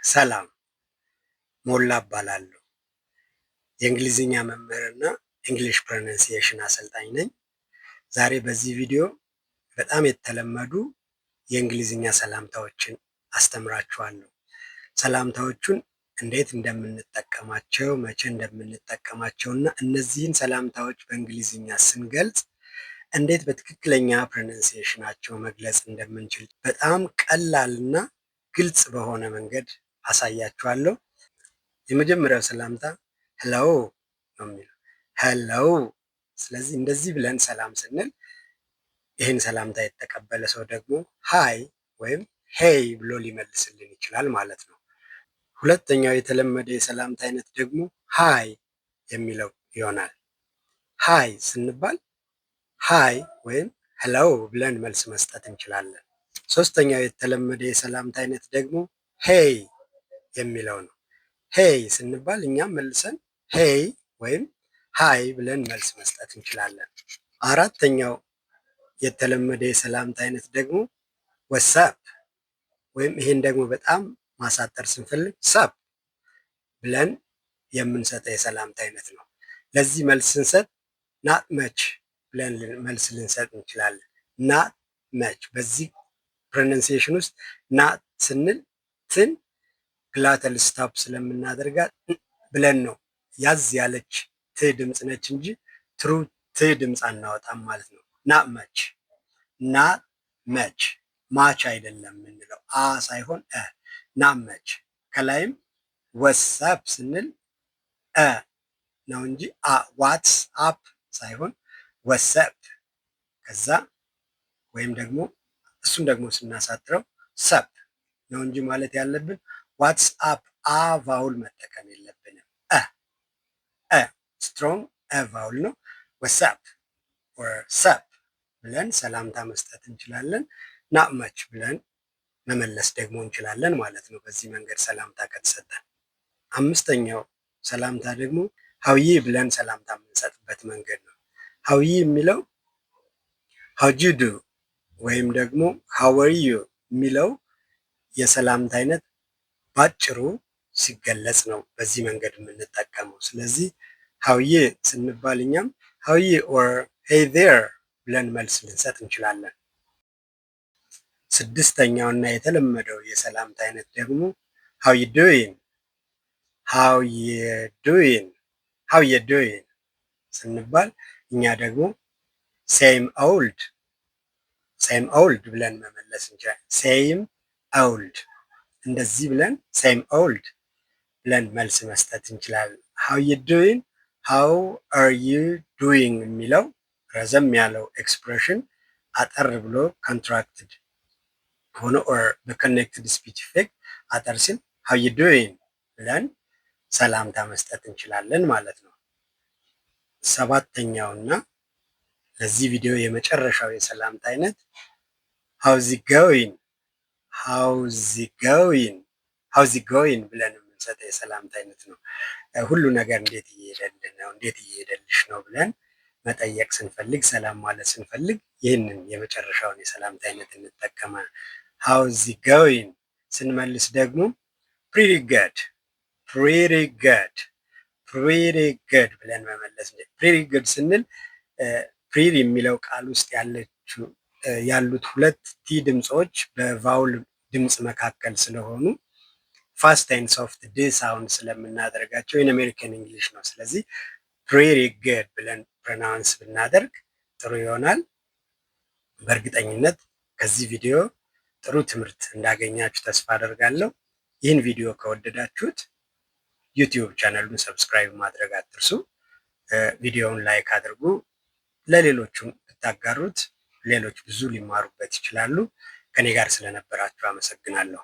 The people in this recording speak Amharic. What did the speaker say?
ሰላም ሞላ እባላለሁ። የእንግሊዝኛ መምህርና እንግሊሽ ፕሮናንሲዬሽን አሰልጣኝ ነኝ። ዛሬ በዚህ ቪዲዮ በጣም የተለመዱ የእንግሊዝኛ ሰላምታዎችን አስተምራችኋለሁ። ሰላምታዎቹን እንዴት እንደምንጠቀማቸው፣ መቼ እንደምንጠቀማቸው እና እነዚህን ሰላምታዎች በእንግሊዝኛ ስንገልጽ እንዴት በትክክለኛ ፕሮናንሲዬሽናቸው መግለጽ እንደምንችል በጣም ቀላልና ግልጽ በሆነ መንገድ አሳያችኋለሁ። የመጀመሪያው ሰላምታ ሄሎ ነው የሚለው ሄሎ። ስለዚህ እንደዚህ ብለን ሰላም ስንል ይህን ሰላምታ የተቀበለ ሰው ደግሞ ሃይ ወይም ሄይ ብሎ ሊመልስልን ይችላል ማለት ነው። ሁለተኛው የተለመደ የሰላምታ አይነት ደግሞ ሃይ የሚለው ይሆናል። ሃይ ስንባል ሃይ ወይም ሄሎ ብለን መልስ መስጠት እንችላለን። ሶስተኛው የተለመደ የሰላምታ አይነት ደግሞ ሄይ የሚለው ነው። ሄይ ስንባል እኛም መልሰን ሄይ ወይም ሃይ ብለን መልስ መስጠት እንችላለን። አራተኛው የተለመደ የሰላምታ አይነት ደግሞ ወሳፕ ወይም ይሄን ደግሞ በጣም ማሳጠር ስንፈልግ ሳፕ ብለን የምንሰጠው የሰላምታ አይነት ነው። ለዚህ መልስ ስንሰጥ ናት መች ብለን መልስ ልንሰጥ እንችላለን። ናት መች በዚህ ፕሮናንሲዬሽን ውስጥ ናት ስንል ትን ግላተል ስታፕ ስለምናደርጋት ብለን ነው። ያዝ ያለች ት ድምፅ ነች እንጂ ትሩ ት ድምፅ አናወጣም ማለት ነው። ናት መች ናት መች ማች አይደለም የምንለው አ ሳይሆን እ ናት መች። ከላይም ወሳፕ ስንል እ ነው እንጂ ዋትስ አፕ ሳይሆን ወሰፕ። ከዛ ወይም ደግሞ እሱን ደግሞ ስናሳጥረው ሰፕ ነው እንጂ ማለት ያለብን ዋትስ አፕ አ ቫውል መጠቀም የለብንም። ስትሮንግ ቫውል ነው። ወሳፕ ኦር ሰፕ ብለን ሰላምታ መስጠት እንችላለን። ናት መች ብለን መመለስ ደግሞ እንችላለን ማለት ነው። በዚህ መንገድ ሰላምታ ከተሰጠን። አምስተኛው ሰላምታ ደግሞ ሀውዬ ብለን ሰላምታ የምንሰጥበት መንገድ ነው። ሀውዬ የሚለው ሀውጁዱ ወይም ደግሞ ሀወርዩ የሚለው የሰላምታ አይነት ባጭሩ ሲገለጽ ነው በዚህ መንገድ የምንጠቀመው። ስለዚህ ሀውዬ ስንባል እኛም ሀውዬ ኦር ሄይ ዜር ብለን መልስ ልንሰጥ እንችላለን። ስድስተኛው እና የተለመደው የሰላምታ አይነት ደግሞ ሃው ዩ ዱይንግ ሃው ዩ ዱይንግ ሃው ዩ ዱይንግ ስንባል እኛ ደግሞ ሴም ኦልድ ብለን መመለስ እንችላለን። ሴም ኦልድ እንደዚህ ብለን ሴም ኦልድ ብለን መልስ መስጠት እንችላለን። ሃው ዩ ዱይንግ ሃው አር ዩ ዱይንግ የሚለው ረዘም ያለው ኤክስፕሬሽን አጠር ብሎ ኮንትራክትድ ሆኖ ኦር በኮኔክትድ ስፒች ኢፌክት አጠር ሲል ሃው ዩ ዱይንግ ብለን ሰላምታ መስጠት እንችላለን ማለት ነው። ሰባተኛውና ለዚህ ቪዲዮ የመጨረሻው የሰላምታ አይነት ሃውዝ ኢት ጎይንግ ሃውዝ ኢት ጎይንግ ብለን የምንሰጠው የሰላምታ አይነት ነው። ሁሉ ነገር እንዴት እየሄደልን ነው፣ እንዴት እየሄደልሽ ነው ብለን መጠየቅ ስንፈልግ፣ ሰላም ማለት ስንፈልግ ይህንን የመጨረሻውን የሰላምታ አይነት እንጠቀማለን። ሃውዝ ኢት ጎይንግ ስንመልስ ደግሞ ፕሪቲ ጉድ ብለን መመለስ። ፕሪቲ ጉድ ስንል ፕሪቲ የሚለው ቃል ውስጥ ያሉት ሁለት ቲ ድምፆች በቫውል ድምፅ መካከል ስለሆኑ ፋስት ኤንድ ሶፍት ድ ሳውንድ ስለምናደርጋቸው ኢን አሜሪካን እንግሊሽ ነው። ስለዚህ ፕሪቲ ጉድ ብለን ፕሮናውንስ ብናደርግ ጥሩ ይሆናል። በእርግጠኝነት ከዚህ ቪዲዮ ጥሩ ትምህርት እንዳገኛችሁ ተስፋ አደርጋለሁ። ይህን ቪዲዮ ከወደዳችሁት ዩቲዩብ ቻናሉን ሰብስክራይብ ማድረግ አትርሱ። ቪዲዮውን ላይክ አድርጉ። ለሌሎቹም ብታጋሩት ሌሎች ብዙ ሊማሩበት ይችላሉ። ከኔ ጋር ስለነበራችሁ አመሰግናለሁ።